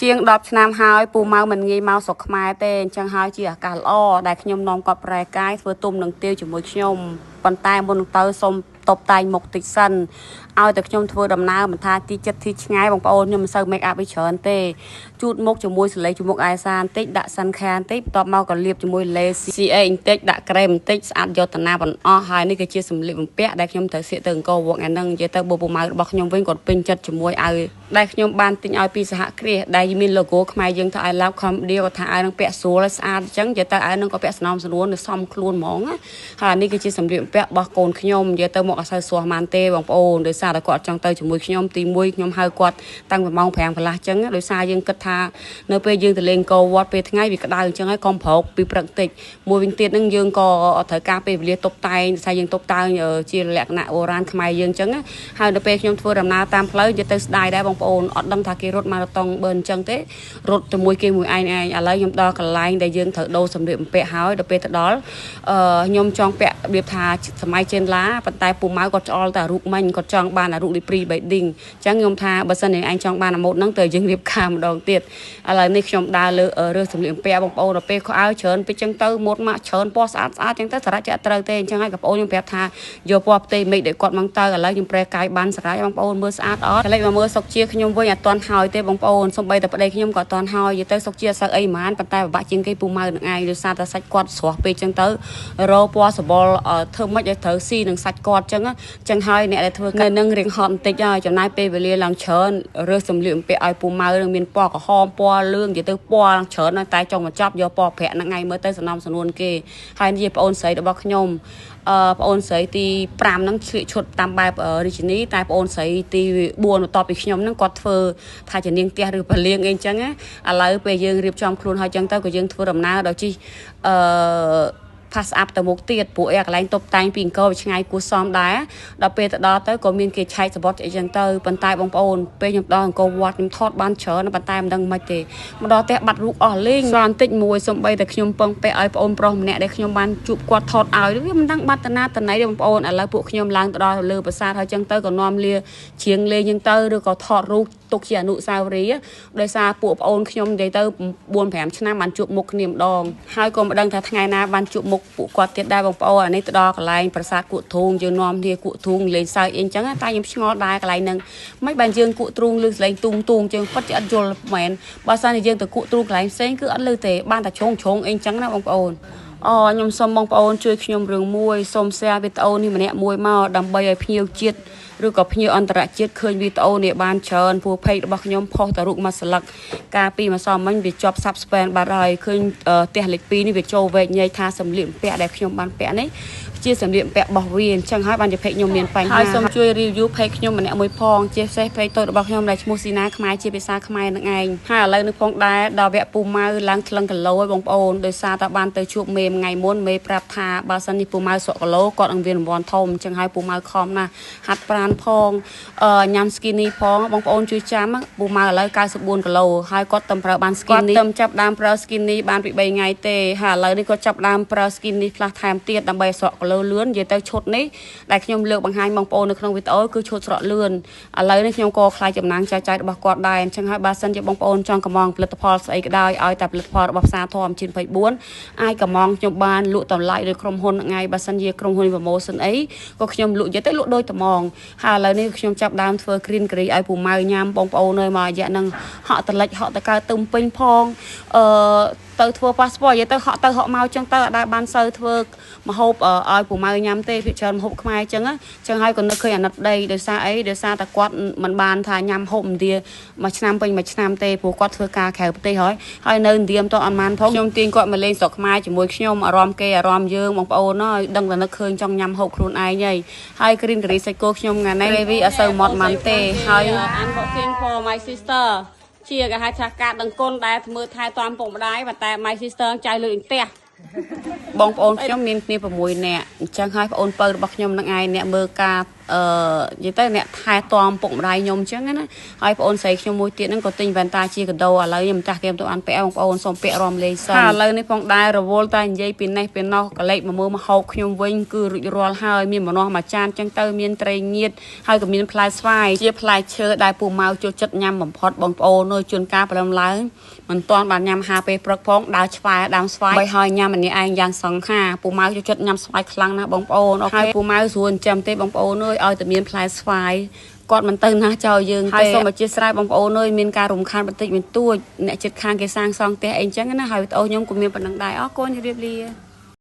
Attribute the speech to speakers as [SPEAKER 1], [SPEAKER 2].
[SPEAKER 1] ជាង10ឆ្នាំហើយពូម៉ៅមិនងាយមកស្រុកខ្មែរទេអញ្ចឹងហើយជាអាកាសល្អដែលខ្ញុំនាំគាត់ប្រែកាយធ្វើទុំនឹងទាវជាមួយខ្ញុំប៉ុន្តែមុននឹងទៅសូមតបតែងមុខតិចសិនឲ្យតែខ្ញុំធ្វើដំណើរមិនថាទីចិត្តទីឆ្ងាយបងប្អូនខ្ញុំមិនសូវ make up ឲ្យច្រើនទេជូតមុខជាមួយសលេងជាមួយមុខអែសាបន្តិចដាក់សិនខានបន្តិចបន្ទាប់មកក៏លាបជាមួយលេ CA បន្តិចដាក់ក្រែមបន្តិចស្អាតយកតាណាបណ្អស់ហើយនេះគឺជាសម្លៀកបំពាក់ដែលខ្ញុំត្រូវសៀកទៅអង្គរវត្តហ្នឹងនិយាយទៅបុព្វម៉ៅរបស់ខ្ញុំវិញគាត់ពេញចិត្តជាមួយឲ្យដែលខ្ញុំបានទិញឲ្យពីសហគ្រាសដែលមាន logo ខ្មែរយើងថា I love Cambodia គាត់ថាឲ្យនឹងពាក់ស្រួលស្អាតអញ្ចឹងនិយាយទៅឲ្យនឹងក៏ពាក់ស្នំស្រួលនៅសមខ្លួនហ្មងហើយនេះគឺជាសម្លៀកបំពាក់របស់កូនខ្ញុំនិយាយទៅមកអត់សូវស្រួលហ្មងទេបងប្អូនដោយសារតែគាត់ចង់ទៅជាមួយខ្ញុំទី1ខ្ញុំហៅគាត់តាំងពីម៉ោង5កន្លះអញ្ចឹងដោយសារយើងគិតថានៅពេលយើងទៅលេងកោវត្តពេលថ្ងៃវាក្តៅអញ្ចឹងហើយកុំប្រោកពីព្រឹកតិចមួយវិញទៀតហ្នឹងយើងក៏ត្រូវការពេលវេលាតុបតែងដោយសារយើងតុបតែងជាលក្ខណៈបុរាណខ្មែរយើងអញ្ចឹងហើយដល់ពេលខ្ញុំធ្វើដំណើរតាមផ្លូវនិយាយទៅស្ដាយដែរបងប្អូនអត់ដឹងថាគេរត់ម៉ារ៉ាតុងបើអញ្ចឹងទេរត់ជាមួយគេមួយឯងឥឡូវខ្ញុំដល់កន្លែងដែលយើងត្រូវដូរសម្លៀកបំពាក់ហើយដល់ពេលទៅដល់ខ្ញុំចង់ពាក់របៀបថាសម័យចេនឡាប៉ុន្តែពូម៉ៅគាត់ឆ្អល់តែរូបមិញគាត់ចង់បានរូបលីព្រី wedding អញ្ចឹងខ្ញុំថាបើសិនជាឯងចង់បានអាម៉ូតហ្នឹងទៅយើងរៀបការម្ដងទៀតឥឡូវនេះខ្ញុំដើរលើរើសសម្លៀកបំពាក់បងប្អូនដល់ពេលខោអាវច្រើនពេកអញ្ចឹងទៅម៉ូតម៉ាក់ច្រើនពណ៌ស្អាតស្អាតអញ្ចឹងទៅសារៈចាក់ត្រូវទេអញ្ចឹងហើយបងប្អូនខ្ញុំប្រាប់ថាយកពណ៌ផ្ទៃមេឃដែលគាត់មកទៅឥឡូវខ្ញុំប្រែកាយបានស្រ័យបងប្អូនមើលស្អាតអត់កលេចមកមើលសុកជាខ្ញុំវិញអត់ទាន់ហើយទេបងប្អូនសំបីតែប្តីខ្ញុំក៏អត់ទាន់ហើយនិយាយទៅសុកជាអត់សូវអីហ្មងប៉ុន្តែពិបាកជាងគេពូម៉ៅនឹងឯងដោយសារតែសាច់គាត់ស្រស់ពេកអញ្ចឹងទៅរោពណ៌សបល់ធ្វើម៉េចឲ្យត្រូវស៊ីនឹងសាច់គាត់អញ្ចឹងហើយអ្នកដែលធ្វើនៅនឹងរៀងហត់បន្តិចហើយចំណាយពេលវេលាឡើងច្រើនរើសសម្លៀកបំពាក់ឲ្យពូម៉ៅនឹងមានពណ៌ក្រហមពណ៌លឿងនិយាយទៅពណ៌ច្រើនតែចង់មកចាប់យកពណ៌ប្រាក់ហ្នឹងឯងមើលទៅសំណំសំនួនគេហើយនិយាយបងអូនស្រីរបស់ខ្ញុំបងអូនស្រីទី5ហ្នឹងឆ្លៀកឈុតតាមបែបរាជិនីតែបងអូនស្រីទី4បន្ទាប់ពីខ្ញុំហ្នឹងគាត់ធ្វើថាជានាងផ្ទះឬបលៀងអីអញ្ចឹងឥឡូវពេលយើងរៀបចំខ្លួនហើយអញ្ចឹងទៅក៏យើងធ្វើដំណើរដល់ជិះpass up ទៅមុខទៀតពួកឯកន្លែងតុបតែងពីអង្គរវាឆ្ងាយគួរសមដែរដល់ពេលទៅដល់ទៅក៏មានគេឆែកសបត់អីចឹងទៅប៉ុន្តែបងប្អូនពេលខ្ញុំដល់អង្គរវត្តខ្ញុំថតបានច្រើនប៉ុន្តែមិនដឹងមិនទេមកដល់ផ្ទះបាត់រូបអស់លេងស្រន់តិចមួយសំបីតែខ្ញុំពឹងពាក់ឲ្យបងប្អូនប្រុសម្នាក់ដែលខ្ញុំបានជួបគាត់ថតឲ្យវាមិនដឹងបាត់តាណាតណៃទេបងប្អូនឥឡូវពួកខ្ញុំឡើងទៅដល់លើប្រាសាទហើយចឹងទៅក៏នាំលាជ្រៀងលេងចឹងទៅឬក៏ថតរូបទុកជាអនុស្សាវរីយ៍ដោយសារពួកប្អូនខ្ញុំនិយាយទៅ4-5ឆ្នាំបានជួបមុខគ្នាម្ដងហើយក៏មិនដឹងថាថ្ងៃណាបានជួបមុខពួកគាត់ទៀតដែរបងប្អូនអានេះទៅដល់កន្លែងប្រាសាទគក់ទ្រូងយើងនាំគ្នាគក់ទ្រូងលេងសើចអីចឹងតែខ្ញុំឆ្ងល់ដែរកន្លែងហ្នឹងមិនបានយើងគក់ទ្រូងលឺសលេងទូងទូងជើងពិតជាអត់យល់មែនបើសិនជាយើងទៅគក់ទ្រូងកន្លែងផ្សេងគឺអត់លឺទេបានតែជ្រងអីចឹងណាបងប្អូនខ្ញុំសូមបងប្អូនជួយខ្ញុំរឿងមួយសូម share វីដេអូនេះម្នាក់មួយមកដើម្បីឲ្យភ្ញៀវជាតិឬក៏ភ្ញៀវអន្តរជាតិឃើញវីដេអូនេះបានច្រើនព្រោះ page របស់ខ្ញុំផុសតែរូបមួយស្លឹកកាលពីម្សិលមិញវាជាប់ subscribe បាត់ហើយឃើញផ្ទះលេខ2នេះវាចូលវែកញែកថាសម្លៀកបំពាក់ដែលខ្ញុំបានពាក់នេះជាសម្លៀកបំពាក់របស់វាអញ្ចឹងហើយបានជា page ខ្ញុំមានបញ្ហាហើយសូមជួយ review page ខ្ញុំម្នាក់មួយផងជាពិសេស page តូចរបស់ខ្ញុំដែលឈ្មោះស៊ីណាខ្មែរជាភាសាខ្មែរនឹងឯងហើយឥឡូវនេះផងដែរដល់វគ្គពូម៉ៅឡើងថ្លឹងគីឡូហើយបងប្អូនដោយសារតែបានទៅជួបមេថ្ងៃមុនមេប្រាប់ថាបើសិននេះពូម៉ៅសក់គីឡូគាត់នឹងវារង្វាន់ធំអញ្ចឹងហើយពូម៉ៅខំណាស់ហាត់ប្រាណផងញ៉ាំ skinny ផងបងប្អូនជួយចាំពូម៉ៅឥឡូវ94គីឡូហើយគាត់ទៅប្រើបាន skinny គាត់ទៅចាប់ដើមប្រើ skinny បានពី3ថ្ងៃទេហើយឥឡូវនេះគាត់ចាប់ដើមប្រើ skinny plus ថែមទៀតដើម្បីសក់គីឡូលឿននិយាយទៅឈុតនេះដែលខ្ញុំលើកបង្ហាញបងប្អូននៅក្នុងវីដេអូគឺឈុតស្រក់លឿនឥឡូវនេះខ្ញុំក៏ខ្លាចចំណាំងចែកចាយរបស់គាត់ដែរអញ្ចឹងហើយបើសិនជាបងប្អូនចង់កម្មងផលិតផលស្អីក៏ដោយឲ្យតែផលិតផលរបស់ផ្សារធម៌ជាតិ24អាចកម្មងខ្ញុំបានលក់តម្លៃដោយក្រុមហ៊ុនថ្ងៃបើសិនជាក្រុមហ៊ុន promotion អីក៏ខ្ញុំលក់និយាយទៅលក់ដោយត្មងហើយឥឡូវនេះខ្ញុំចាប់ដើមធ្វើ green curry ឲ្យពូម៉ៅញ៉ាំបងប្អូនអើយមករយៈហ្នឹងហក់តលិចហក់តកើទឹមពេញផងទៅធ្វើ passport និយាយទៅហក់ទៅហក់មកចឹងទៅអត់ដែលបានសូវធ្វើម្ហូបឲ្យពូម៉ៅញ៉ាំទេភាគច្រើនម្ហូបខ្មែរចឹងហើយក៏នឹកឃើញអាណិតប្តីដោយសារអីដោយសារតែគាត់មិនបានថាញ៉ាំហូបឥណ្ឌាមួយឆ្នាំពេញមួយឆ្នាំទេព្រោះគាត់ធ្វើការក្រៅប្រទេសហើយនៅឥណ្ឌាមិនតអត់បានផងខ្ញុំទាញគាត់មកលេងស្រុកខ្មែរជាមួយខ្ញុំអារម្មណ៍គេអារម្មណ៍យើងបងប្អូនហើយដឹងតែនឹកឃើញចង់ញ៉ាំហូបខ្លួនឯងហើយ green curry សាច់គោខ្ញុំថ្ងៃនេះ gravy អត់សូវម៉ត់ម៉ាន់ទេហើយ I'm cooking for my sister ជាគេហៅថាការដឹងគុណដែលធ្វើថែទាំពុកម្ដាយតែ my sister ចៅលើផ្ទះបងប្អូនខ្ញុំមានគ្នា6នាក់អញ្ចឹងហើយបងប្អូនពៅរបស់ខ្ញុំនឹងឯងអ្នកមើលការ និយាយទៅអ្នកថែទាំពុកម្ដាយខ្ញុំអញ្ចឹងណាហើយបងអូនស្រីខ្ញុំមួយទៀតហ្នឹងក៏ទិញវ៉ែនតាជាកាដូឥឡូវខ្ញុំចាស់គេមិនទៅអានពាក់បងប្អូនសូមពាក់រំលេងសិនហើយឥឡូវនេះផងដែររវល់តែនិយាយពីនេះពីនោះក៏លេខមកមើលមកហូបខ្ញុំវិញគឺរួចរាល់ហើយមានម្នាស់មួយចានអញ្ចឹងទៅមានត្រីងៀតហើយក៏មានផ្លែស្វាយជាផ្លែឈើដែលពូម៉ៅចូលចិត្តញ៉ាំបំផុតបងប្អូនអើយជួនកាលព្រមឡើងមិនទាន់បានញ៉ាំហាពេលព្រឹកផងដើរឆ្វែដើមស្វាយបីហើយញ៉ាំម្នាក់ឯងយ៉ាងសង្ខាពូម៉ៅចូលចិត្តញ៉ាំស្វាយខ្លាំងណាស់បងប្អូនហើយពូម៉ៅស្រួលចិញ្ចឹមទេបងប្អូនអើយឲ្យតែមានផ្លែស្វាយគាត់មិនទៅណាចោលយើងទេហើយសូមអធិស្ឋានបងប្អូនអើយមានការរំខានបន្តិចបន្តួចអ្នកចិត្តខាងគេសាងសង់ផ្ទះអីចឹងណាហើយប្អូនខ្ញុំក៏មានប៉ុណ្ណឹងដែរអរគុណជម្រាបលា